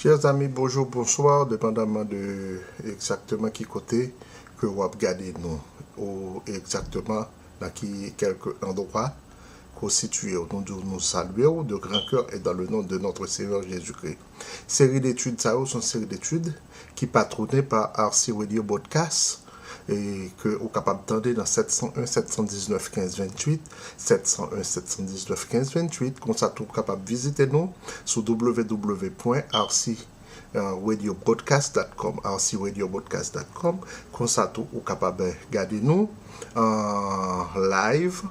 Chers amis, bonjour, bonsoir, dépendamment de exactement qui côté que vous regardez nous, ou exactement dans qui quelques endroits qu'on situe. Nous nous saluons de grand cœur et dans le nom de notre Seigneur Jésus-Christ. Série d'études, ça sont une série d'études qui patronnée par RC Radio Podcast et que vous êtes capable d'entendre dans 701 719 15 28 701 719 15 28 comme ça vous êtes capable de visiter nous sur www.rcradiobroadcast.com rcradiobroadcast.com comme ça vous êtes capable de regarder nous en live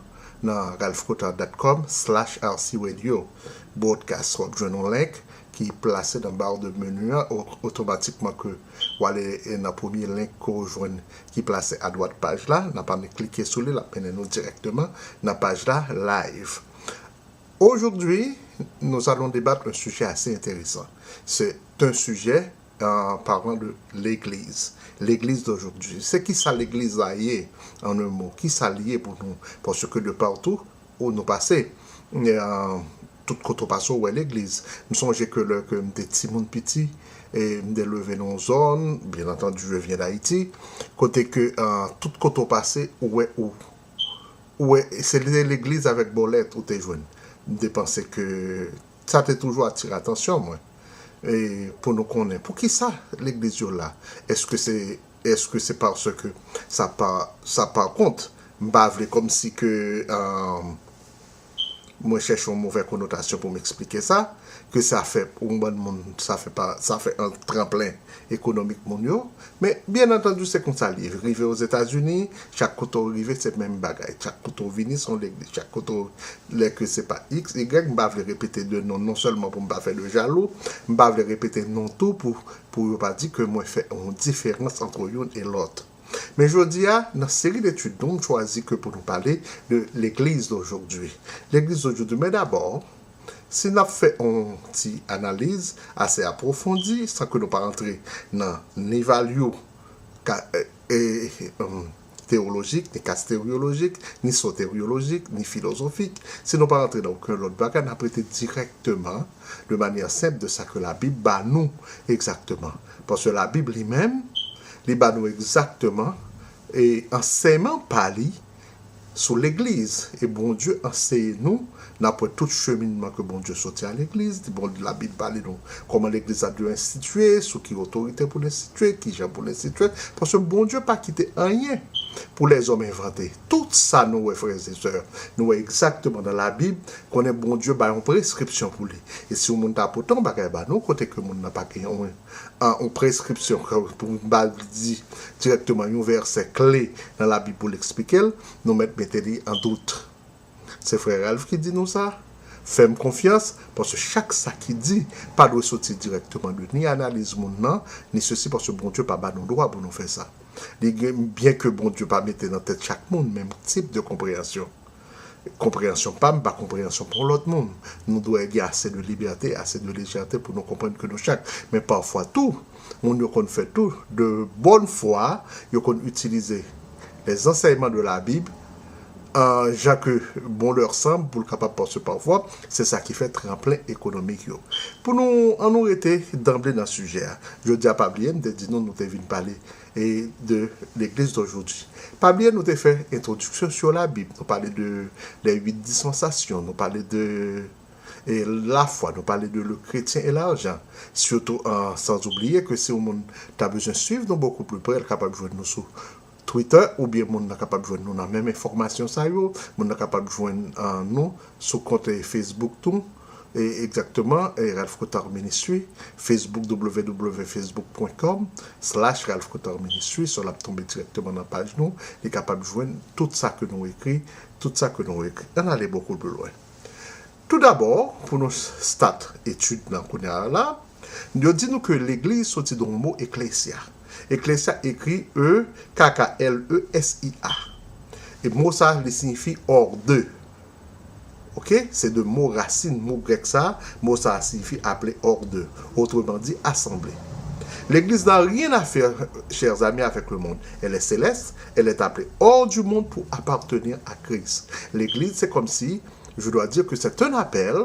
dans ralphcotter.com/rcradio broadcast. Vous avez un link qui est placé dans la barre de menu automatiquement que vous allez dans le premier link que vous rejoignez qui est placé à droite page là. N'a pas cliquer sur lui, là, nous directement dans la page là live. Aujourd'hui, nous allons débattre un sujet assez intéressant. C'est un sujet en parlant de l'Église. L'Église d'aujourd'hui. C'est qui ça l'Église là est en un mot? Qui ça lié pour nous? Parce que de partout où nous passons, tout côté passé où est l'Église. Nous songeons que des petits monde petits et des levés dans zone, bien entendu je viens d'Haïti, côté que tout côté passé où est c'est l'Église avec bolette où t'es joint. Je pense que ça t'a toujours attiré l'attention moi. Et pour nous connaître. Pour qui ça, l'église là? Est-ce que c'est parce que ça par contre, m'bavle comme si que moi cherche une mauvaise connotation pour m'expliquer ça, que ça fait pour un bon monde, ça fait un tremplin économique mondial, mais bien entendu c'est comme ça lié. Arrivé aux États-Unis, chaque côté arrivé c'est même bagaille, chaque côté vini sont l'église, chaque côté que c'est pas X, Y, m'ba veut répéter de non seulement pour m'ba faire de jaloux, m'ba veut répéter non tout pour pas dire que moi fait une différence entre l'une et l'autre. Mais je dis, dans la série d'études, nous choisi que pour nous parler de l'Église d'aujourd'hui. L'Église d'aujourd'hui, mais d'abord, si nous fait une petite analyse assez approfondie, sans que nous pas rentrer dans l'évaluation théologique, ni castériologique, ni sotériologique, ni philosophique, si nous pas rentrer dans aucun autre bagage, nous prêter directement, de manière simple, de ça que la Bible bat nous exactement. Parce que la Bible lui-même, les bat nous exactement et enseignement pali sur l'église et bon Dieu enseigne nous d'après tout cheminement que bon Dieu sorti à l'église bon la Bible parle nous comment l'église a dû instituer sous qui autorité pour l'instituer qui gère pour l'instituer parce que bon Dieu pas quitté rien pour les hommes inventés tout ça nous frères et sœurs nous exactement dans la Bible qu'on est bon Dieu ba une prescription pour lui et si on monte à pourtant bagay ba nous côté que monde n'a pas en prescription pour dire directement un verset clé dans la Bible pour l'expliquer nous mettre en doute. C'est frère Ralph qui dit nous ça. Fais-moi confiance parce que chaque ça qui dit pas doit sortir directement de ni analyse mon non ni ceci parce que bon Dieu pas ba nous droit pour nous faire ça. Bien que bon Dieu pas mettre dans tête chaque monde même type de compréhension. Compréhension pas compréhension pour l'autre monde. Nous doit y avoir assez de liberté, assez de légèreté pour nous comprendre que nous chaque mais parfois tout on qu'on fait tout de bonne foi, on qu'on utiliser les enseignements de la Bible Jacques bon leur semble pour le capable parce parfois c'est ça qui fait tremplin économique yo. Pour nous en nous été d'emblée dans le sujet je dis à Pablien de dire nous devons parler et de l'église d'aujourd'hui. Pablien nous a fait introduction sur la Bible, nous parler de les 8 dispensations, nous parler de et la foi, nous parler de le chrétien et l'argent. Surtout sans oublier que si on a besoin de suivre nous beaucoup plus près, capable de jouer nous sur Twitter ou bien mon capable de joindre nous dans la même information ça yo mon capable de joindre nous sur compte Facebook tout et exactement Ralph Cotter Ministry Facebook www.facebook.com/Ralph Cotter Ministry sur la tomber directement dans la page nous est capable de joindre tout ça que nous écrit on aller beaucoup plus loin. Tout d'abord pour nous start étude dans là nous dit nous que l'église sorti dans le mot ecclésia. Ecclésia écrit E-K-K-L-E-S-I-A. Et mot ça signifie hors de. Ok? C'est de mot racine, mot grec ça. Mot ça signifie appeler hors de. Autrement dit, assemblée. L'église n'a rien à faire, chers amis, avec le monde. Elle est céleste, elle est appelée hors du monde pour appartenir à Christ. L'église, c'est comme si, je dois dire que c'est un appel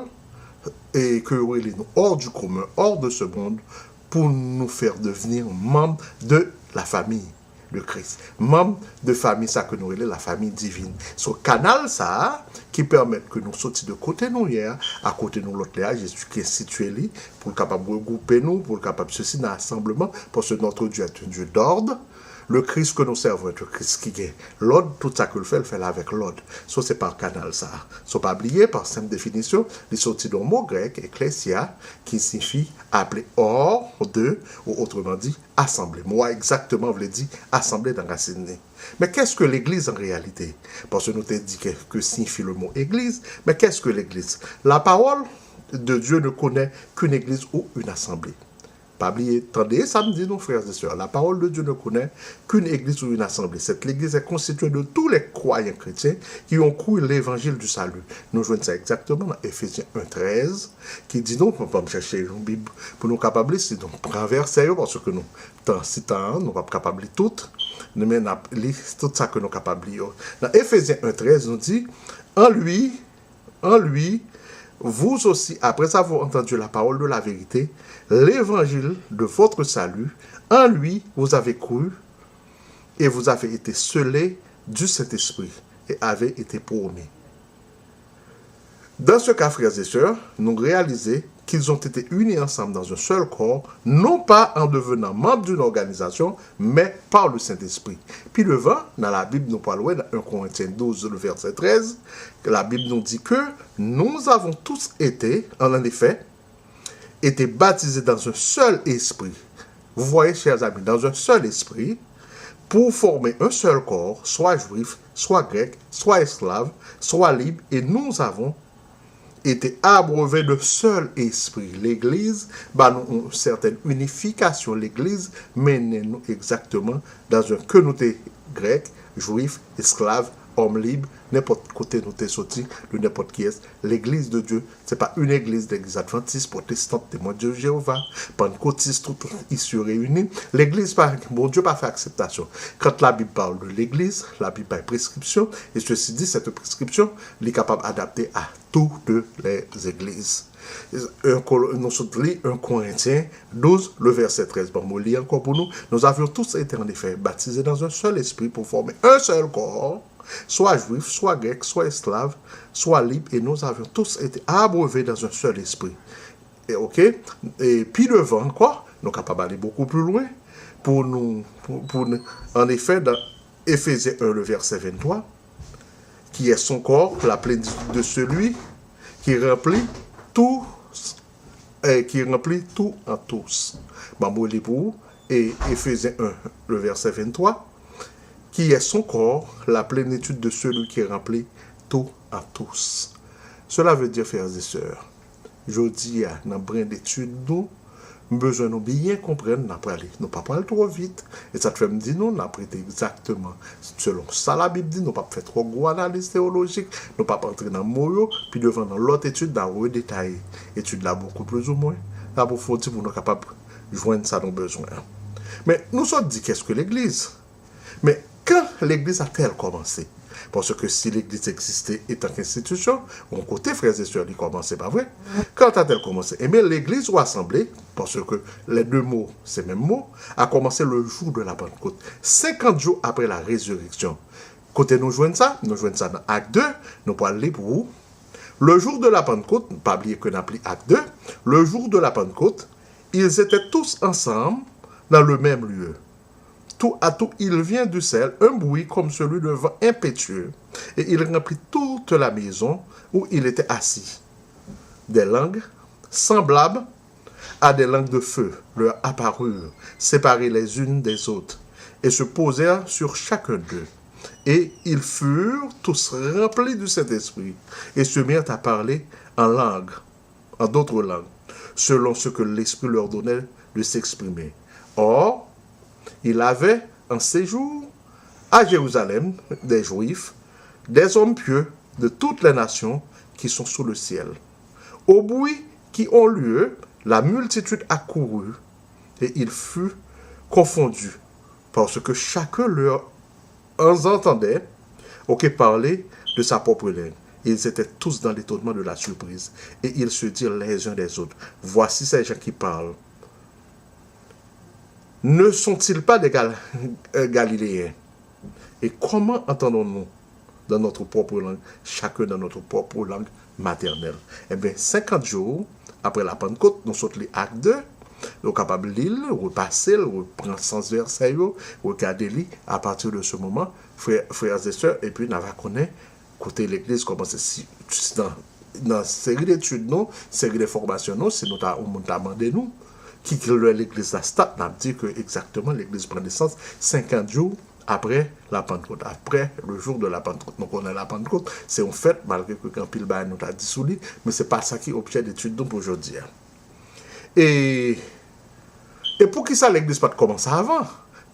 et que nous hors du commun, hors de ce monde, pour nous faire devenir membres de la famille de Christ. Membres de famille, ça que nous relève la famille divine. Ce canal, ça, qui permet que nous sortions de côté nous hier, à côté nous l'autre là, Jésus qui est situé là, pour le capable de regrouper nous, pour le capable de ceci dans l'assemblement, parce que notre Dieu est un Dieu d'ordre. Le Christ que nous servons est le Christ qui est l'ordre, tout ça que le fait avec l'ordre. Ça, c'est par canal, ça. Ça, pas oublier, par simple définition, il sorti d'un mot grec, ecclésia, qui signifie appeler hors de, ou autrement dit, assemblée. Moi, exactement, vous l'avez dit, assemblée dans la racine. Mais qu'est-ce que l'Église en réalité? Parce que nous t'ai dit que signifie le mot Église, mais qu'est-ce que l'Église? La parole de Dieu ne connaît qu'une Église ou une assemblée. Pas oublier, attendez, samedi, nos frères et sœurs, la parole de Dieu ne connaît qu'une église ou une assemblée. Cette église est constituée de tous les croyants chrétiens qui ont cru l'évangile du salut. Nous jouons ça exactement dans Ephésiens 1,13, qui dit non, on va chercher une Bible pour nous capables, c'est donc prendre verset, parce que nous, si tant, nous pas capables toutes, mais nous tout ça que nous capables. Dans Ephésiens 1,13, nous dit, en lui, vous aussi, après avoir entendu la parole de la vérité, l'évangile de votre salut, en lui, vous avez cru et vous avez été scellés du Saint-Esprit et avez été promis. Dans ce cas, frères et sœurs, nous réalisons qu'ils ont été unis ensemble dans un seul corps, non pas en devenant membres d'une organisation, mais par le Saint-Esprit. Puis devant, dans la Bible, nous parlons dans 1 Corinthiens 12, le verset 13, que la Bible nous dit que nous avons tous été, en effet, été baptisés dans un seul esprit. Vous voyez, chers amis, dans un seul esprit, pour former un seul corps, soit juif, soit grec, soit esclave, soit libre, et nous avons été abreuvés de seul esprit. L'Église, nous avons une certaine unification. L'Église mène nous exactement dans un que nous sommes grec, juif, esclave, homme libre, n'importe côté nous sommes sortis, de n'importe qui est. L'Église de Dieu, ce n'est pas une église d'église adventiste, protestante, témoin de Jéhovah, pentecôtiste, tout ici réunis. L'Église, bon Dieu, pas fait acceptation. Quand la Bible parle de l'Église, la Bible a une prescription, et ceci dit, cette prescription, elle est capable d'adapter à toutes les églises. Nous sommes 1 Corinthiens 12, le verset 13. Bon, je lis encore pour nous. Nous avions tous été en effet baptisés dans un seul esprit pour former un seul corps, soit juif, soit grec, soit esclave, soit libre, et nous avions tous été abreuvés dans un seul esprit. Et, ok? Et puis devant, quoi? Nous sommes capables d'aller beaucoup plus loin pour nous, en effet, dans Ephésiens 1, le verset 23, qui est son corps, la plénitude de celui qui remplit tout en tous. Mamoli pour et Ephésiens 1, le verset 23, qui est son corps, la plénitude de celui qui remplit tout en tous. Cela veut dire, frères et sœurs, je dis à dans brin d'études, nous besoin de bien comprendre, nous pas parler trop vite, et ça te fait me dire, nous prêté exactement, selon ça la Bible dit, nous pas fait trop gros analyse théologique, nous pas entrer dans le mot, puis devant dans l'autre étude, dans le détail, étude là beaucoup plus ou moins, là pour faut dire pour nous capables de joindre ça nos besoins. Mais nous sommes dit qu'est-ce que l'Église? Mais quand l'Église a-t-elle commencé? Parce que si l'Église existait étant qu'institution, mon côté, frères et sœurs, il commençait pas vrai. Quand a-t-elle commencé? Eh bien, l'Église ou assemblée, parce que les deux mots, c'est le même mot, a commencé le jour de la Pentecôte, 50 jours après la résurrection. Côté nous joignons ça dans Acte 2, nous parlons aller pour vous. Le jour de la Pentecôte, pas oublier que nous appelons Acte 2, le jour de la Pentecôte, ils étaient tous ensemble dans le même lieu. Tout à tout, il vient du ciel, un bruit comme celui d'un vent impétueux, et il remplit toute la maison où il était assis. Des langues semblables à des langues de feu leur apparurent, séparées les unes des autres, et se posèrent sur chacun d'eux. Et ils furent tous remplis du Saint-Esprit, et se mirent à parler en langue, en d'autres langues, selon ce que l'Esprit leur donnait de s'exprimer. Or, il avait en séjour à Jérusalem des Juifs, des hommes pieux de toutes les nations qui sont sous le ciel. Au bruit qui ont lieu, la multitude accourut et il fut confondu parce que chacun leur entendait parler de sa propre langue. Ils étaient tous dans l'étonnement de la surprise. Et ils se dirent les uns des autres, voici ces gens qui parlent. Ne sont-ils pas des Galiléens? Et comment entendons-nous dans notre propre langue, chacun dans notre propre langue maternelle? Eh bien, 50 jours après la Pentecôte, nous sommes les actes 2, nous sommes capables de lire, repasser, reprendre sens verset, regarder à partir de ce moment, frères et sœurs, et puis nous avons connu côté l'église commence dans une série d'études, une série de formations, si nous avons demandé nous, qui l'église a start, nous avons dit que exactement l'église prend naissance 50 jours après la Pentecôte, après le jour de la Pentecôte. Donc on a la Pentecôte, c'est une fête, malgré que quand pile nous a dit sous lui, mais c'est pas ça qui est objet d'étude pour aujourd'hui. Et pour qui ça l'église pas commencer avant?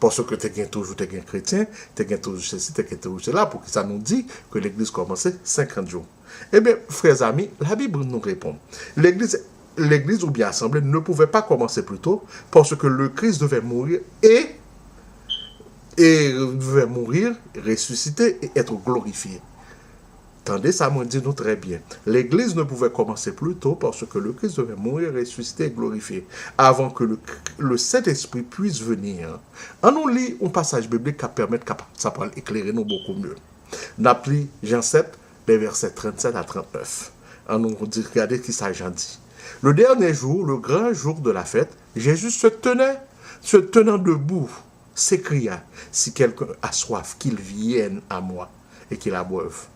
Parce que tu es toujours chrétien, tu es toujours ceci, tu es toujours cela, pour que ça nous dit que l'église commençait 50 jours. Eh bien, frères amis, la Bible nous répond. L'église ou bien l'assemblée ne pouvait pas commencer plus tôt parce que le Christ devait mourir et devait mourir, ressusciter et être glorifié. Attendez, ça me dit nous très bien. L'église ne pouvait commencer plus tôt parce que le Christ devait mourir, ressusciter et glorifier avant que le Saint-Esprit puisse venir. On nous lit un passage biblique qui permet ça peut éclairer nous beaucoup mieux. N'appli Jean 7, les versets 37 à 39. On nous dit, regardez qui ça Jean dit. Le dernier jour, le grand jour de la fête, Jésus se tenant debout, s'écria, si quelqu'un a soif, qu'il vienne à moi et qu'il en boive.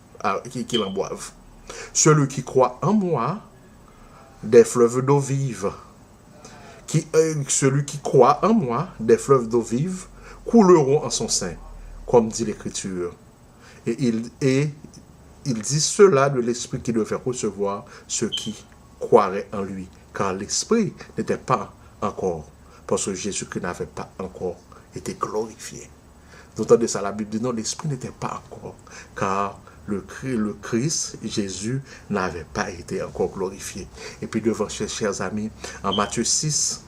Celui qui croit en moi, des fleuves d'eau vive. Celui qui croit en moi, des fleuves d'eau vive couleront en son sein, comme dit l'Écriture. Et il dit cela de l'Esprit qui devait recevoir ceux qui croiraient en lui, car l'Esprit n'était pas encore, parce que Jésus-Christ n'avait pas encore été glorifié. Vous entendez ça, la Bible dit non, l'Esprit n'était pas encore, car le Christ, Jésus, n'avait pas été encore glorifié. Et puis devant, chers amis, en Matthieu 6,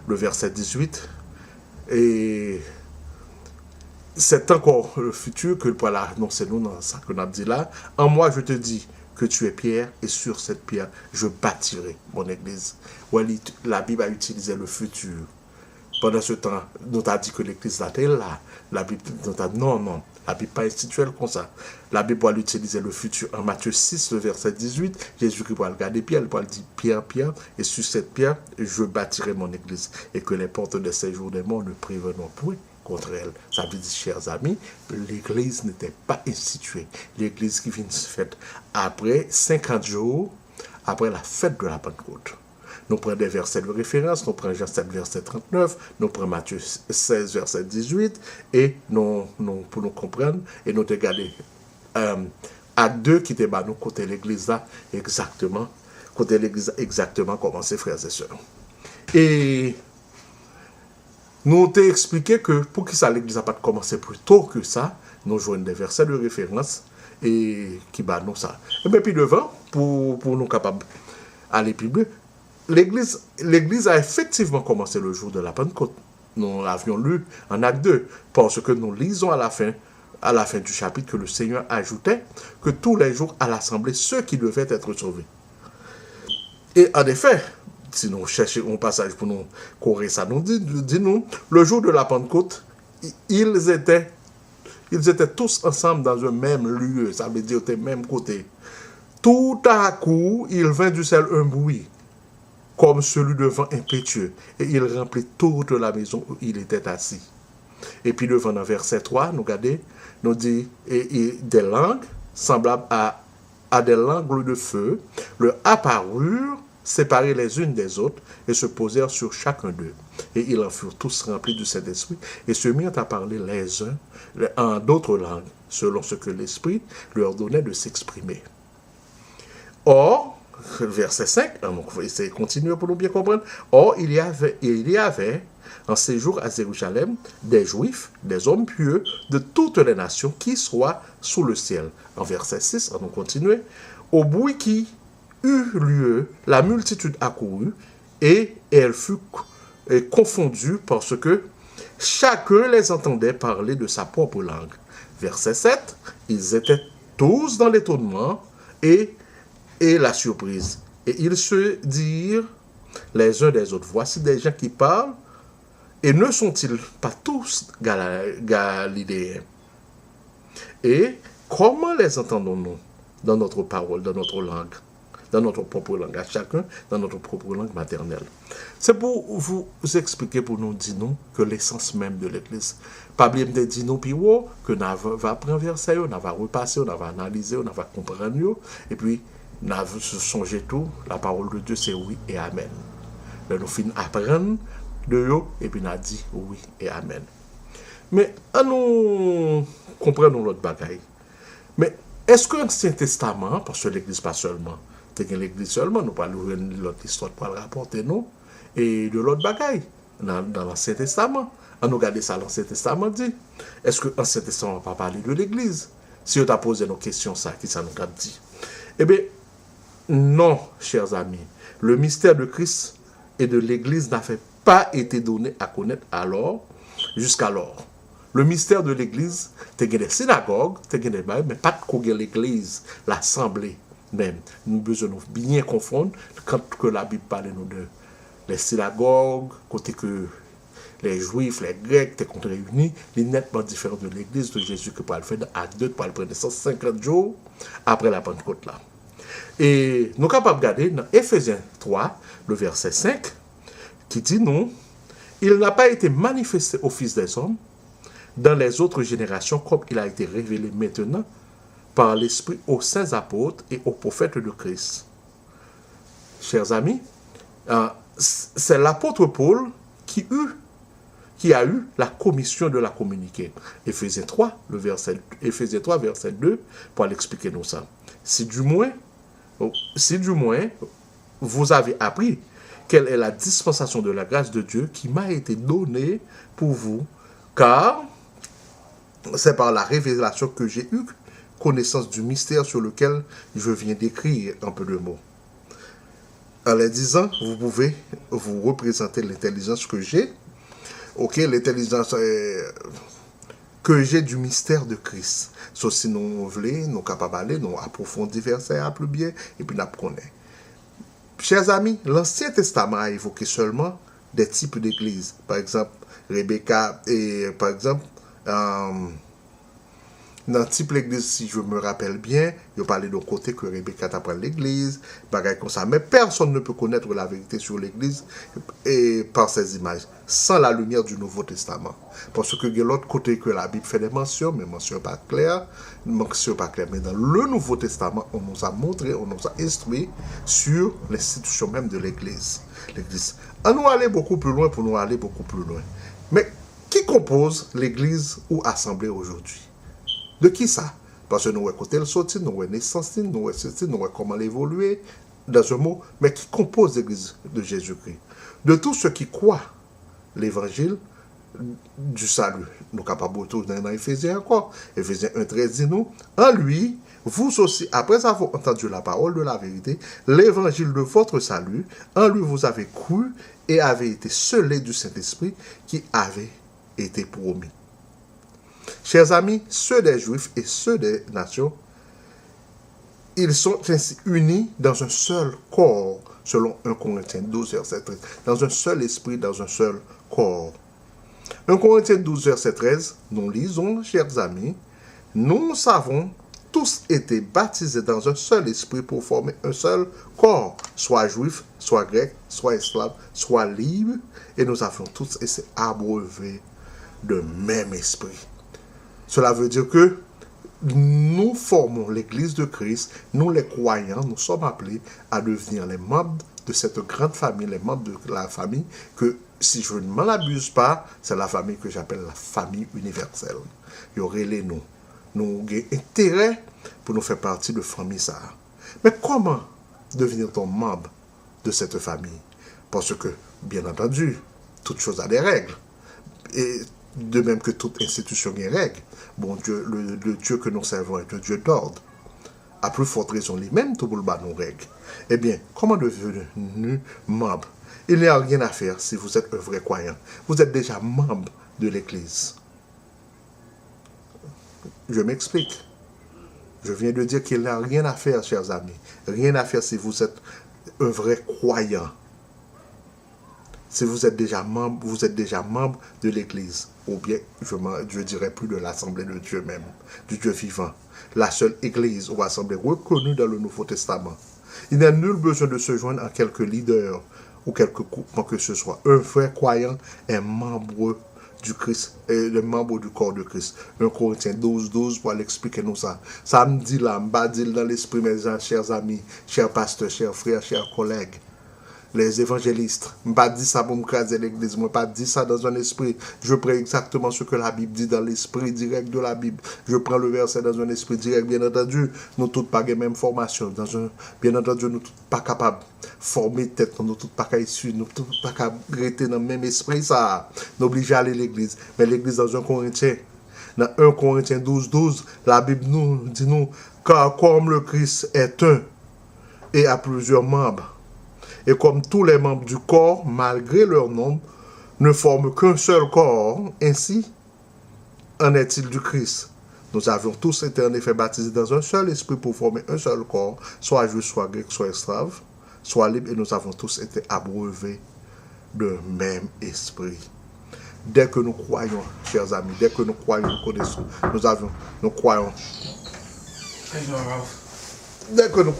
le verset 18, et c'est encore le futur que Paul a annoncé nous dans ça que nous avons dit là. En moi, je te dis que tu es Pierre, et sur cette pierre, je bâtirai mon église. La Bible a utilisé le futur. Pendant ce temps, nous avons dit que l'église était là. La Bible nous a dit non. La Bible n'est pas instituelle comme ça. La Bible va utiliser le futur. En Matthieu 6, le verset 18, Jésus-Christ va regarder Pierre, il va dire Pierre, et sur cette pierre, je bâtirai mon église. Et que les portes de séjour des morts ne prévenons point contre elle. Ça veut dire, chers amis, l'église n'était pas instituée. L'église qui vient se faire après 50 jours, après la fête de la Pentecôte. Nous prenons des versets de référence, nous prenons Jean 7, verset 39, nous prenons Matthieu 16, verset 18, et pour nous comprendre, et nous regarder à deux qui étaient nous côté l'église là, exactement comment c'est, frères et sœurs. Et nous t'ai expliqué que pour qui ça l'église n'a pas commencé plus tôt que ça, nous jouons des versets de référence et qui bat nous ça. Et bien puis devant, pour nous capables d'aller plus loin, l'église a effectivement commencé le jour de la Pentecôte. Nous l'avions lu en acte 2, parce que nous lisons à la fin du chapitre que le Seigneur ajoutait que tous les jours à l'assemblée, ceux qui devaient être sauvés. Et en effet, si nous cherchons un passage pour nous corriger ça, nous dit-nous, le jour de la Pentecôte, ils étaient tous ensemble dans un même lieu, ça veut dire au même côté. Tout à coup, il vint du ciel un bruit, comme celui de vent impétueux, et il remplit toute la maison où il était assis. Et puis devant dans verset 3, nous dit, et des langues semblables à des langues de feu, leur apparurent, séparées les unes des autres, et se posèrent sur chacun d'eux. Et ils en furent tous remplis du Saint-Esprit, et se mirent à parler les uns en d'autres langues, selon ce que l'Esprit leur donnait de s'exprimer. Or, verset 5, on va essayer de continuer pour nous bien comprendre. Or, il y avait en séjour à Jérusalem des Juifs, des hommes pieux de toutes les nations qui soient sous le ciel. En verset 6, on va continuer. Au bruit qui eut lieu, la multitude accourut et elle fut confondue parce que chacun les entendait parler de sa propre langue. Verset 7, ils étaient tous dans l'étonnement et, et la surprise. Et ils se dirent les uns des autres, voici des gens qui parlent, et ne sont-ils pas tous galiléens? Et comment les entendons-nous dans notre parole, dans notre langue, dans notre propre langue, à chacun dans notre propre langue maternelle? C'est pour vous expliquer, pour nous dire nous, que l'essence même de l'Église. Pas bien de dire nous, puis que nous va prendre verset, nous va repasser, nous va analyser, nous va comprendre, et puis nous va changer tout. La parole de Dieu, c'est oui et amen. Nous finissons apprendre de eux, et puis nous avons dit oui et amen. Mais à nous comprenons l'autre bagaille. Mais est-ce que l'Ancien Testament, parce que l'Église pas seulement, c'est l'Église seulement, nous parlons de l'autre histoire pour le rapporter nous, et de l'autre bagaille, dans l'Ancien Testament. On nous regarde ça, l'Ancien Testament dit. Est-ce que l'Ancien Testament n'a pas parlé de l'Église? Si on t'a posé nos questions, ça, qui ça nous a dit? Eh bien, non, chers amis. Le mystère de Christ et de l'Église n'avait pas été donné à connaître alors, jusqu'alors. Le mystère de l'Église, c'est des synagogues, mais pas de l'Église, l'Assemblée même. Nous devons bien confondre quand que la Bible parle nous de les synagogues, côté que les Juifs, les Grecs étaient réunis, les nettement différents de l'Église de Jésus que pour le faire dans Acte 2, pour le prendre 150 jours après la Pentecôte là. Et nous sommes capables de regarder dans Éphésiens 3, le verset 5, qui dit non, il n'a pas été manifesté au Fils des hommes dans les autres générations comme il a été révélé maintenant par l'Esprit aux saints apôtres et aux prophètes de Christ. Chers amis, c'est l'apôtre Paul qui a eu la commission de la communiquer. Éphésiens 3, Éphésiens 3, verset 2, pour l'expliquer nous ça. Si du moins, vous avez appris quelle est la dispensation de la grâce de Dieu qui m'a été donnée pour vous, car c'est par la révélation que j'ai eu connaissance du mystère sur lequel je viens d'écrire un peu de mots. En les disant, vous pouvez vous représenter l'intelligence que j'ai. Ok, l'intelligence que j'ai du mystère de Christ. Sauf si nous voulons, nous capables d'aller, nous approfondir verset à plus bien, et puis nous connaissons. Chers amis, l'Ancien Testament a évoqué seulement des types d'églises. Par exemple, Rebecca, et par exemple, dans le type l'église, si je me rappelle bien, il parlait de côté que Rebecca t'apprend l'église, bagaille comme ça. Mais personne ne peut connaître la vérité sur l'église et par ces images, sans la lumière du Nouveau Testament. Parce que de l'autre côté que la Bible fait des mentions, mais mentions pas claires, Mais dans le Nouveau Testament, on nous a montré, on nous a instruit sur l'institution même de l'église. L'église. On nous aller beaucoup plus loin pour nous aller beaucoup plus loin. Mais qui compose l'église ou assemblée aujourd'hui? De qui ça? Parce que nous voyons côté le sorti, nous voyons naissance, nous voyons comment l'évoluer, dans un mot, mais qui compose l'église de Jésus-Christ? De tous ceux qui croient l'évangile du salut. Nous sommes capables de retourner dans Éphésiens encore. Éphésiens 1,13 dit nous, en lui, vous aussi, après avoir entendu la parole de la vérité, l'évangile de votre salut, en lui vous avez cru et avez été scellés du Saint-Esprit qui avait été promis. Chers amis, ceux des Juifs et ceux des nations, ils sont ainsi unis dans un seul corps, selon 1 Corinthiens 12, verset 13, dans un seul esprit, dans un seul corps. 1 Corinthiens 12, verset 13, nous lisons, chers amis, nous avons tous été baptisés dans un seul esprit pour former un seul corps, soit juif, soit grec, soit esclave, soit libre, et nous avons tous été abreuvés de même esprit. Cela veut dire que nous formons l'Église de Christ, nous les croyants, nous sommes appelés à devenir les membres de cette grande famille, les membres de la famille que, si je ne m'en abuse pas, c'est la famille que j'appelle la famille universelle. Il y aurait les nous. Nous avons intérêt pour nous faire partie de famille ça. Mais comment devenir ton membre de cette famille? Parce que, bien entendu, toute chose a des règles. Et de même que toute institution a des règles. Bon Dieu, le Dieu que nous servons est un Dieu d'ordre. À plus forte raison, lui-même, tout le bas nos règles. Eh bien, comment devenir membre? Il n'y a rien à faire si vous êtes un vrai croyant. Vous êtes déjà membre de l'Église. Je m'explique. Je viens de dire qu'il n'y a rien à faire, chers amis. Rien à faire si vous êtes un vrai croyant. Si vous êtes déjà membre de l'Église, ou bien, je dirais plus de l'Assemblée de Dieu même, du Dieu vivant. La seule Église ou Assemblée reconnue dans le Nouveau Testament. Il n'y a nul besoin de se joindre à quelques leaders ou quelques groupements que ce soit. Un vrai croyant est membre du Christ, et le membre du corps de Christ. 1 Corinthiens 12 pour l'expliquer nous ça. Ça me dit là, me dit dans l'esprit, mes chers amis, chers pasteurs, chers frères, chers collègues, les évangélistes. Je ne pas dit ça pour me craser l'église, je ne pas dit ça dans un esprit. Je prends exactement ce que la Bible dit dans l'esprit direct de la Bible. Je prends le verset dans un esprit direct, bien entendu. Nous tous pas la même formation. Bien entendu, nous tous pas capables de former tête, nous tous pas issus, nous tous pas capables de rester dans le même esprit. Ça, nous obligés à aller à l'église. Mais l'église dans 1 Corinthiens, dans 1 Corinthiens 12, la Bible nous dit nous, car comme le Christ est un et a plusieurs membres, et comme tous les membres du corps, malgré leur nombre, ne forment qu'un seul corps, ainsi en est-il du Christ. Nous avions tous été en effet baptisés dans un seul esprit pour former un seul corps, soit juif, soit grec, soit esclave, soit libre, et nous avons tous été abreuvés d'un même esprit. Dès que nous croyons, chers amis, dès que nous croyons, nous connaissons, nous croyons. Dès que nous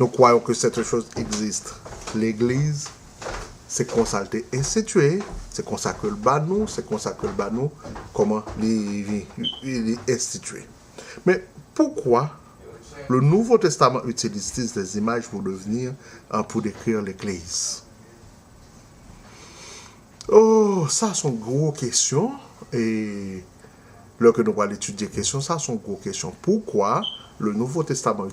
croyons que cette chose existe. L'Église, c'est comme ça qu'elle est instituée, c'est comme ça que le banou, comment il est institué. Mais pourquoi le Nouveau Testament utilise des images pour décrire l'Église? Oh, ça sont grosses questions. Et lorsque nous allons étudier les questions, ça sont grosses questions. Pourquoi le Nouveau Testament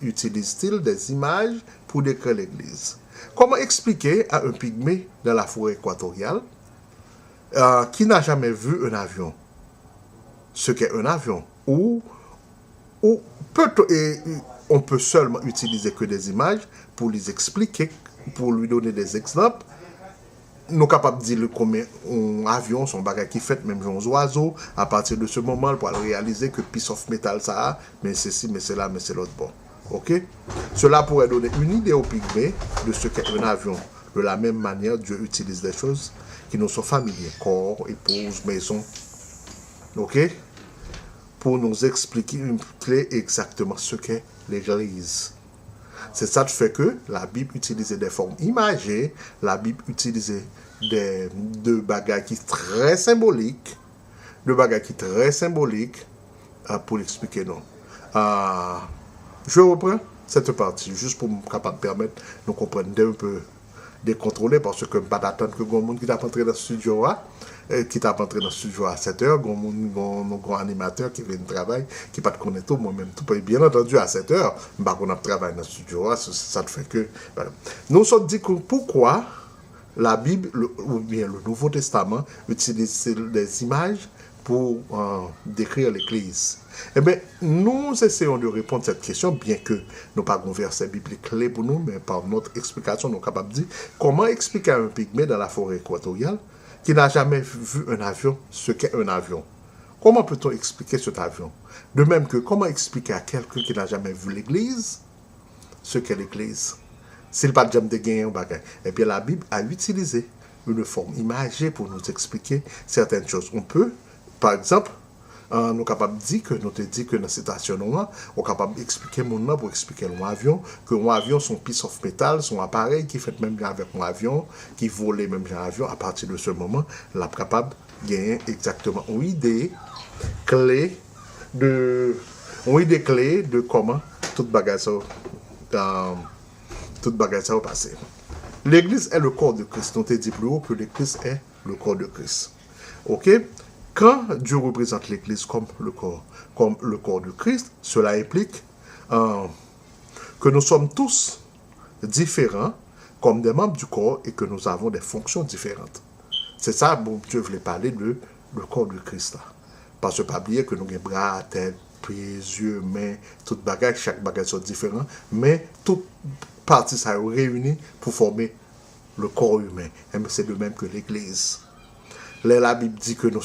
utilise-t-il des images pour décrire l'Église? Comment expliquer à un pygmée dans la forêt équatoriale qui n'a jamais vu un avion ce qu'est un avion? Ou on peut seulement utiliser que des images pour les expliquer, pour lui donner des exemples. Nous sommes capables de dire combien un avion, son bagage qui fait, même aux oiseaux, à partir de ce moment, pour réaliser que piece of metal ça a, mais c'est ci, mais c'est là, mais c'est l'autre bon. Ok? Cela pourrait donner une idée au pygmée de ce qu'est un avion. De la même manière, Dieu utilise des choses qui nous sont familières, corps, épouse, maison. Ok? Pour nous expliquer exactement ce qu'est l'Église. C'est ça qui fait que la Bible utilisait des formes imagées, la Bible utilisait de bagages qui très symboliques, pour l'expliquer non. Je reprends cette partie juste pour me permettre de nous comprendre un peu décontrôler parce que pas d'attendre que grand monde qui t'a entré dans le studio à 7 heures, grand animateur qui vient de travail qui pas de connaître tout moi-même tout bien entendu à 7 heures bah on a travaillé dans le studio ça te fait que voilà. Nous sommes dit que pourquoi la Bible ou bien le Nouveau Testament utilise des images pour décrire l'Église. Eh bien, nous essayons de répondre à cette question, bien que nous n'avons pas un verset biblique clé pour nous, mais par notre explication, nous sommes capables de dire comment expliquer à un pygmée dans la forêt équatoriale qui n'a jamais vu un avion ce qu'est un avion. Comment peut-on expliquer cet avion? De même que comment expliquer à quelqu'un qui n'a jamais vu l'Église ce qu'est l'Église? S'il n'a pas de gagner un bagage, eh bien la Bible a utilisé une forme imagée pour nous expliquer certaines choses. On peut, par exemple, nous sommes capables de dire que nous te dit que dans cette situation, on est capable d'expliquer mon nom pour expliquer un avion, que un avion, son piece of metal, son appareil qui fait même bien avec un avion, qui volait même bien avion. À partir de ce moment, on est capable de gagner exactement une idée clé de comment toute bagage va passer. L'Église est le corps de Christ. On te dit plus haut que l'Église est le corps de Christ. Ok? Quand Dieu représente l'Église comme le corps de Christ, cela implique que nous sommes tous différents comme des membres du corps et que nous avons des fonctions différentes. C'est ça, bon, Dieu voulait parler de le corps de Christ là. Parce que pas oublier que nous avons bras, tête, pieds, yeux, mains, tout bagage, chaque bagage sont différents, mais toute partie ça réunit pour former le corps humain. Et c'est de même que l'Église. La Bible dit que nous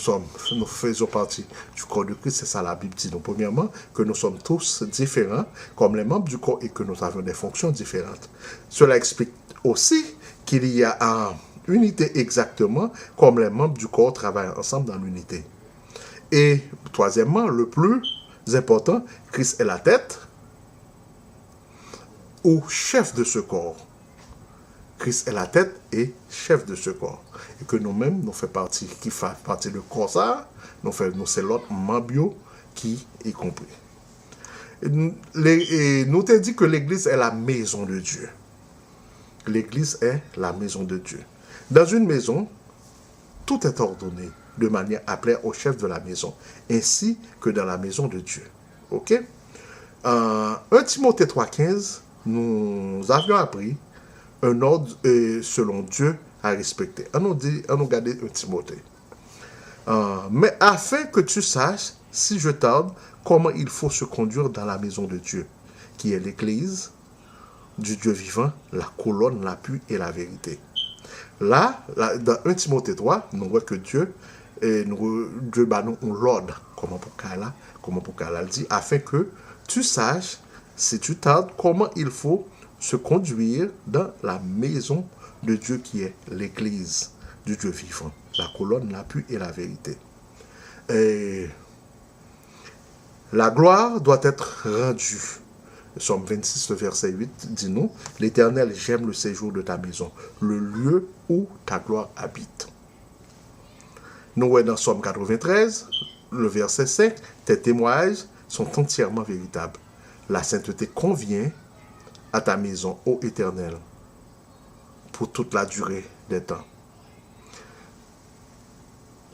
faisons partie du corps de Christ, c'est ça la Bible dit. Donc, premièrement, que nous sommes tous différents comme les membres du corps et que nous avons des fonctions différentes. Cela explique aussi qu'il y a une unité exactement comme les membres du corps travaillent ensemble dans l'unité. Et troisièmement, le plus important, Christ est la tête ou chef de ce corps. Christ est la tête et chef de ce corps. Et que nous-mêmes, nous faisons partie, qui fait partie du corps ça, nous c'est l'autre membre qui est compris. Et nous t'ai dit que l'Église est la maison de Dieu. L'Église est la maison de Dieu. Dans une maison, tout est ordonné de manière à plaire au chef de la maison, ainsi que dans la maison de Dieu. Ok? 1 Timothée 3,15, nous avions appris un ordre selon Dieu à respecter. On nous regarde 1 Timothée. Mais afin que tu saches, si je tarde, comment il faut se conduire dans la maison de Dieu, qui est l'Église du Dieu vivant, la colonne, l'appui et la vérité. Là, dans 1 Timothée 3, nous voyons que Dieu nous l'ordre, comment pour qu'elle dit, afin que tu saches, si tu tardes, comment il faut se conduire dans la maison de Dieu qui est l'Église du Dieu vivant, la colonne, l'appui et la vérité. Et la gloire doit être rendue. Somme 26, le verset 8 dit nous, l'Éternel, j'aime le séjour de ta maison, le lieu où ta gloire habite. Nous voyons dans Somme 93, le verset 5, tes témoignages sont entièrement véritables. La sainteté convient à ta maison, ô Éternel, pour toute la durée des temps.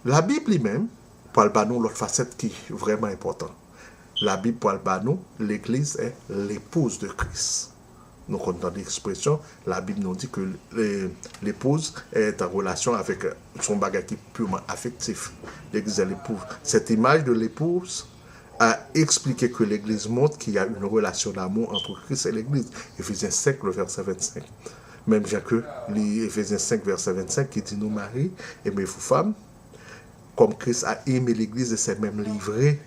La Bible lui-même parle de nous l'autre facette qui est vraiment importante. La Bible parle de nous, l'Église est l'épouse de Christ. Donc, dans l'expression, la Bible nous dit que l'épouse est en relation avec son bagage qui est purement affectif. L'Église est l'épouse. Cette image de l'épouse a expliqué que l'Église montre qu'il y a une relation d'amour entre Christ et l'Église. Éphésiens 5, le verset 25. Même bien que l'Éphésiens 5, verset 25, qui dit nous maris, aimez-vous femmes, comme Christ a aimé l'Église et s'est même livré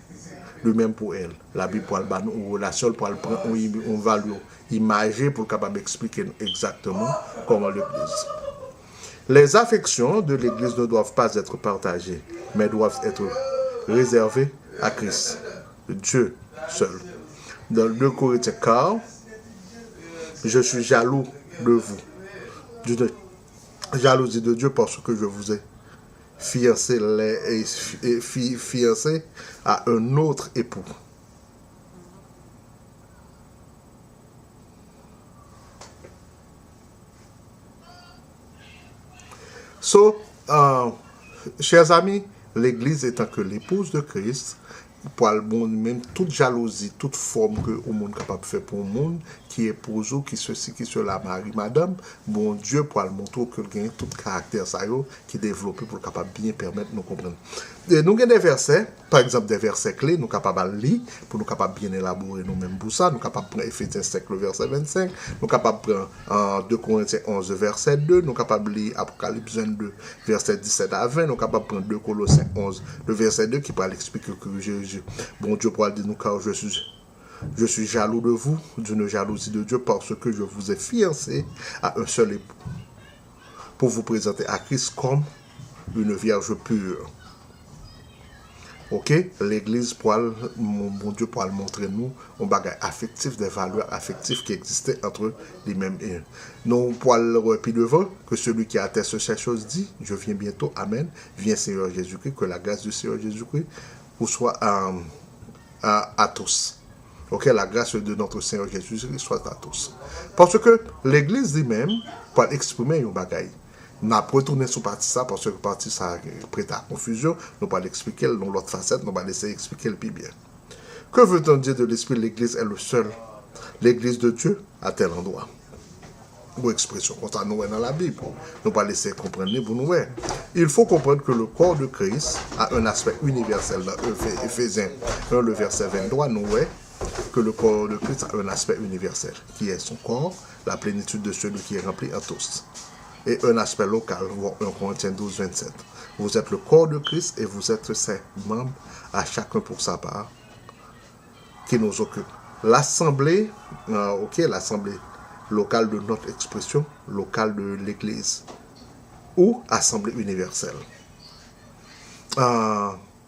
lui-même pour elle. La Bible parle de nous, une relation, pour prendre une valeur imagée pour capable expliquer exactement comment l'Église. Les affections de l'Église ne doivent pas être partagées, mais doivent être réservées à Christ, Dieu seul. Dans 2 Corinthiens 4, je suis jaloux de vous. Jalousie de Dieu parce que je vous ai fiancé à un autre époux. Chers amis, l'Église étant que l'épouse de Christ, pour le monde, même toute jalousie, toute forme que le monde est capable de faire pour le monde, qui épouse ou qui ceci, qui cela, Marie, madame, bon Dieu, pour le montrer que gagne tout caractère ça qui développe pour capable bien permettre de nous comprendre. Et nous avons des versets, par exemple des versets clés, nous sommes capables de lire, pour nous capables bien élaborer nous-mêmes pour ça, nous sommes capables de prendre Éphésiens 5, le verset 25, nous sommes capables de prendre 2 Corinthiens 11, verset 2, nous sommes capables de lire Apocalypse 22, verset 17 à 20, nous sommes capables de prendre 2 Colossiens 11, le verset 2, qui parle expliquer que bon Dieu pourra dire nous car je suis jaloux de vous, d'une jalousie de Dieu, parce que je vous ai fiancé à un seul époux, pour vous présenter à Christ comme une vierge pure. Ok, l'Église, mon Dieu, pourra montrer nous un bagage affectif, des valeurs affectives qui existaient entre les mêmes et eux. Nous pourrons le repier devant que celui qui atteste ces choses dit, je viens bientôt, amen, viens Seigneur Jésus-Christ, que la grâce du Seigneur Jésus-Christ vous soit à tous. Ok, la grâce de notre Seigneur Jésus-Christ soit à tous. Parce que l'Église lui-même peut exprimer un bagage. Nous avons retourné sur partie ça, parce que partie ça prête à confusion. Nous allons l'expliquer dans l'autre facette, nous allons essayer d'expliquer le plus bien. Que veut-on dire de l'Esprit? L'Église est le seul. L'Église de Dieu à tel endroit. Ou expression, comme ça nous est dans la Bible. Nous allons essayer de comprendre pour nous. Il faut comprendre que le corps de Christ a un aspect universel. Dans Éphésiens 1, le verset 23, nous voyons que le corps de Christ a un aspect universel, qui est son corps, la plénitude de celui qui est rempli en tous. et un aspect local, voir 1 Corinthiens 12, 27. Vous êtes le corps de Christ et vous êtes ses membres, à chacun pour sa part, qui nous occupe. L'assemblée, l'assemblée locale de notre expression, locale de l'Église, ou assemblée universelle.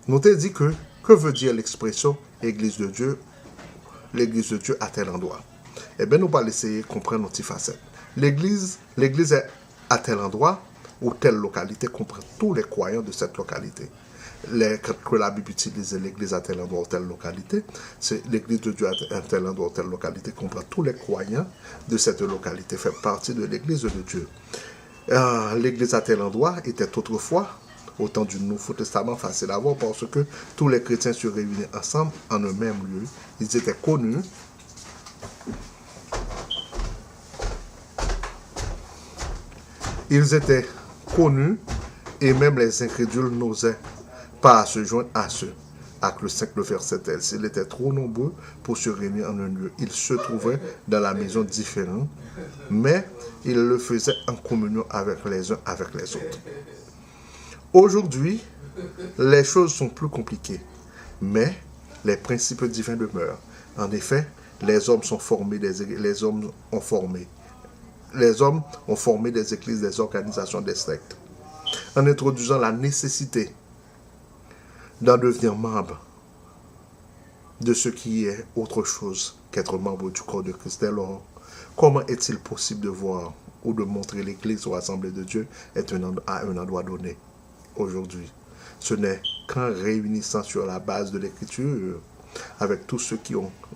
Nous t'ai dit que veut dire l'expression Église de Dieu, l'Église de Dieu à tel endroit. Eh bien, nous allons essayer de comprendre notre facette. L'Église est à tel endroit ou telle localité comprend tous les croyants de cette localité. Quand la Bible utilise l'Église à tel endroit ou telle localité, c'est l'Église de Dieu à tel endroit ou telle localité comprend tous les croyants de cette localité, fait partie de l'Église de Dieu. L'Église à tel endroit était autrefois, au temps du Nouveau Testament, facile à voir parce que tous les chrétiens se réunissaient ensemble en un même lieu. Ils étaient connus. Ils étaient connus et même les incrédules n'osaient pas se joindre à ceux. Acte le 5, le verset tel. S'ils étaient trop nombreux pour se réunir en un lieu, ils se trouvaient dans la maison différente, mais ils le faisaient en communion avec les uns avec les autres. Aujourd'hui, les choses sont plus compliquées, mais les principes divins demeurent. En effet, les hommes ont formé des églises, des organisations, des sectes, en introduisant la nécessité d'en devenir membre de ce qui est autre chose qu'être membre du corps de Christ. Alors, comment est-il possible de voir ou de montrer l'Église ou l'Assemblée de Dieu à un endroit donné aujourd'hui? Ce n'est qu'en réunissant sur la base de l'Écriture avec tous ceux qui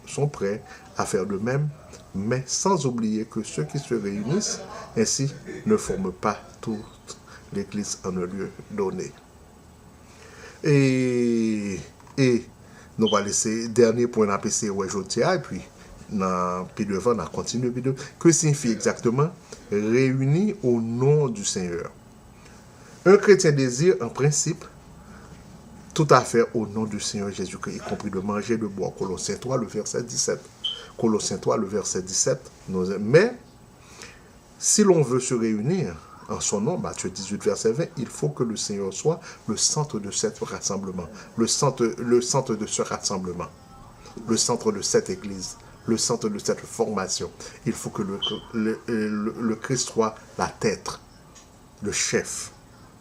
sont prêts à faire de même, mais sans oublier que ceux qui se réunissent ainsi ne forment pas toute l'Église en un lieu donné. Et nous allons laisser dernier point d'APC aujourd'hui, et puis devant, on continue. Que signifie exactement réunis au nom du Seigneur? Un chrétien désire, en principe, tout à fait au nom du Seigneur Jésus-Christ, y compris de manger, de boire. Colossiens 3, le verset 17. Colossiens 3, le verset 17. Mais, si l'on veut se réunir en son nom, Matthieu 18, verset 20, il faut que le Seigneur soit le centre de ce rassemblement, le centre de ce rassemblement, le centre de cette église, le centre de cette formation. Il faut que le Christ soit la tête, le chef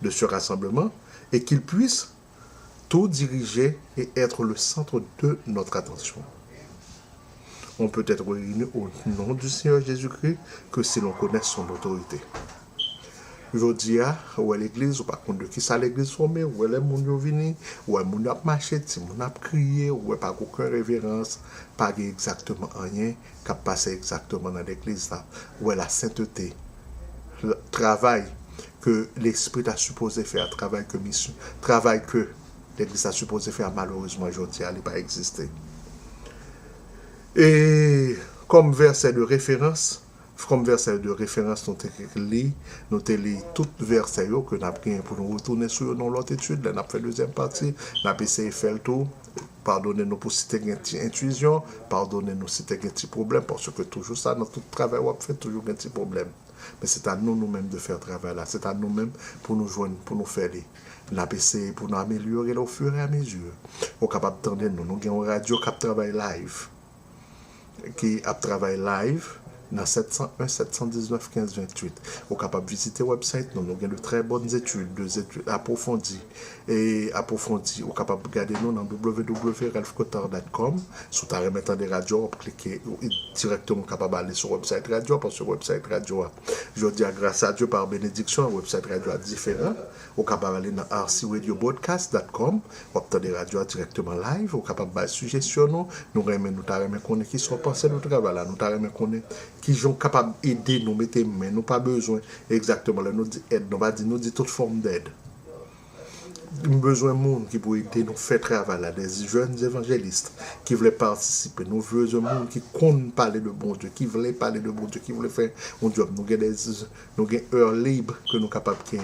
de ce rassemblement, et qu'il puisse tout diriger et être le centre de notre attention. On peut être réuni au nom du Seigneur Jésus-Christ que si l'on connaît son autorité. Je dis, où est l'église, ou par contre de qui ça l'église formée, où est les gens venus, où est les gens marché, si les gens crié, où est pas aucune révérence, pas exactement rien qui a passé exactement dans l'église là, où est la sainteté, le travail que l'esprit a supposé faire, travail que l'église a supposé faire, malheureusement aujourd'hui, elle n'a pas existé. Et comme verset de référence, nous avons tout verset que nous avons pour nous retourner sur l'autre étude. Nous avons fait deuxième partie, nous avons essayé de faire le tour. Pardonnez-nous pour citer une petite intuition, pardonnez-nous si tu as un petit problème, parce que toujours ça, dans tout travail, on fait toujours un petit problème. Mais c'est à nous-mêmes de faire le travail là, c'est à nous-mêmes pour nous joindre, pour nous faire les. Nous avons essayé pour nous améliorer au fur et à mesure. On est capable d'entendre nous avons une radio qui travaille live. Qui a travaillé live dans 701 719 15 28. Vous êtes capable de visiter le website. Nous avons de très bonnes études, des études approfondies. Vous êtes capable de regarder nous dans www.ralphcotard.com. Si vous avez des radios, vous cliquez directement capable d'aller sur le website radio. Parce que le website radio, je dis grâce à Dieu par bénédiction, le website radio est différent. Vous êtes capable d'aller dans rcradiobroadcast.com. Vous avez des radios directement live. Vous êtes capable de suggestions. Nous avons connaître qui sont pensés de travail là. Nous avons connaître qui sont capables d'aider nous, mettez main, nous pas besoin exactement, nous dit aide, nous dit toute forme d'aide. besoin de monde qui pour aider nous faire travail là, des jeunes évangélistes qui voulaient participer, nous besoin de monde qui compte parler de bon Dieu, qui voulait parler de bon Dieu, qui voulait faire un job. Nous avons des heures libres que nous sommes capables de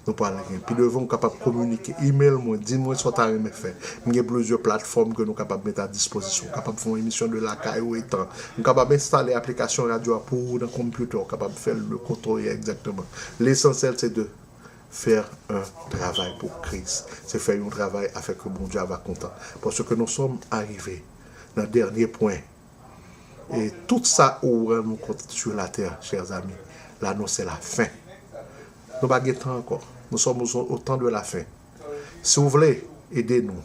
nous parler. Puis devons capables de communiquer. Email moi, dis-moi ce que tu as fait. Il y a plusieurs plateformes que nous sommes capables de mettre à disposition. Nous sommes capables de faire une émission de la CAI ou étant. Nous sommes capables d'installer l'application radio pour le computer, capables de faire le contrôle exactement. L'essentiel c'est de faire un travail pour Christ. C'est faire un travail afin que mon Dieu va content. Parce que nous sommes arrivés dans le dernier point. Et tout ça où nous compte sur la terre, chers amis. Là, nous, c'est la fin. Nous n'avons pas de temps encore. Nous sommes au temps de la fin. Si vous voulez, aidez-nous.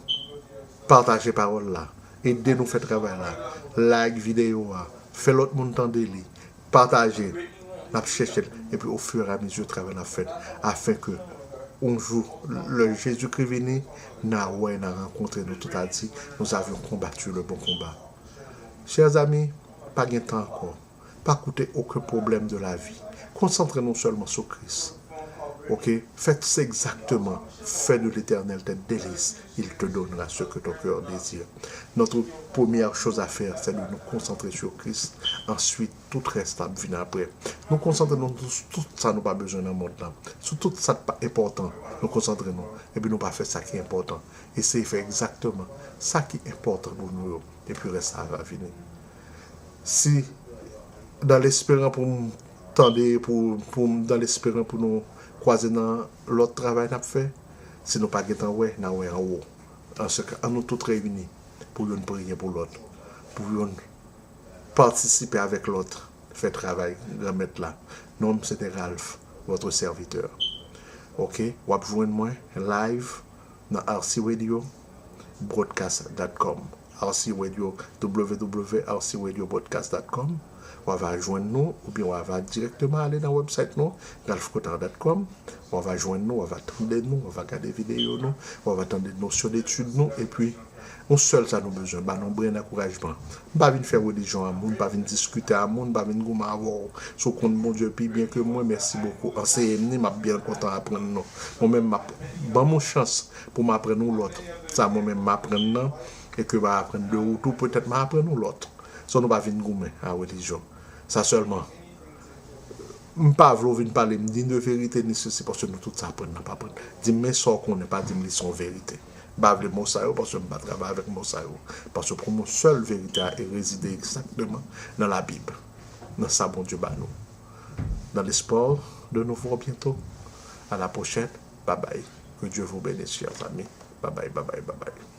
Partagez parole là. Aidez-nous faire travail là. Like vidéo là. Faites l'autre monde entendre les. Partagez. Et puis au fur et à mesure, travailler la fête, afin que un jour, le Jésus-Christ venu, nous avons rencontré, nous tout a dit, nous avions combattu le bon combat. Chers amis, pas de temps encore, pas coûter aucun problème de la vie. Concentrez-nous seulement sur Christ. Ok? Faites exactement. Fais de l'Éternel tes délices. Il te donnera ce que ton cœur désire. Notre première chose à faire, c'est de nous concentrer sur Christ. Ensuite, tout reste à venir après. Nous concentrons sur tout ça, nous pas besoin d'un monde là. Sur tout ça, pas important. Nous concentrons. Et puis, nous pas faire ça qui est important. Essayez de faire exactement ça qui est important pour nous. Et puis, reste ça va venir. Si, dans l'espérance pour dans l'espérance pour nous croiser dans l'autre travail qu'on a fait, si nous pas en ouais, nous en haut. En ce cas, nous tous réunis pour nous prier pour l'autre, pour nous participer avec l'autre, faire travail, remettre là. Nom c'était Ralph, votre serviteur. Ok, vous pouvez joindre moi live dans RC Radio broadcast.com. RC Radio www.rcradiobroadcast.com. On va joindre nous, ou bien on va directement aller dans le website nous, ralphcotard.com. On va joindre nous, on va attendre nous, on va regarder des vidéos nous, on va attendre des notions d'études nous, et puis, on seul ça nous besoin, bah nous besoin d'encouragement. Pas venir faire religion à monde, pas venir discuter à monde, pas venir goûter avoir sur compte mon Dieu, puis bien que moi, merci beaucoup. Enseignez, m'a bien content apprendre nous. Moi-même, bon mon chance pour m'apprendre l'autre. Ça, moi-même, m'apprendre et que va apprendre de ou tout, peut-être m'apprendre l'autre. Ça, nous pas venir goûter à religion. Ça seulement. Je ne veux pas parler de vérité ni ceci parce que nous tout ça apprendre pas apprendre. Dis-moi ça qu'on n'est pas dit son vérité. Pas le mot ça parce que je ne pas travailler avec mot ça parce que pour mon seule vérité est résider exactement dans la Bible. Dans ça bon Dieu nous. Dans l'espoir de nous voir bientôt. À la prochaine. Bye bye. Que Dieu vous bénisse chers amis. Bye bye bye bye bye bye.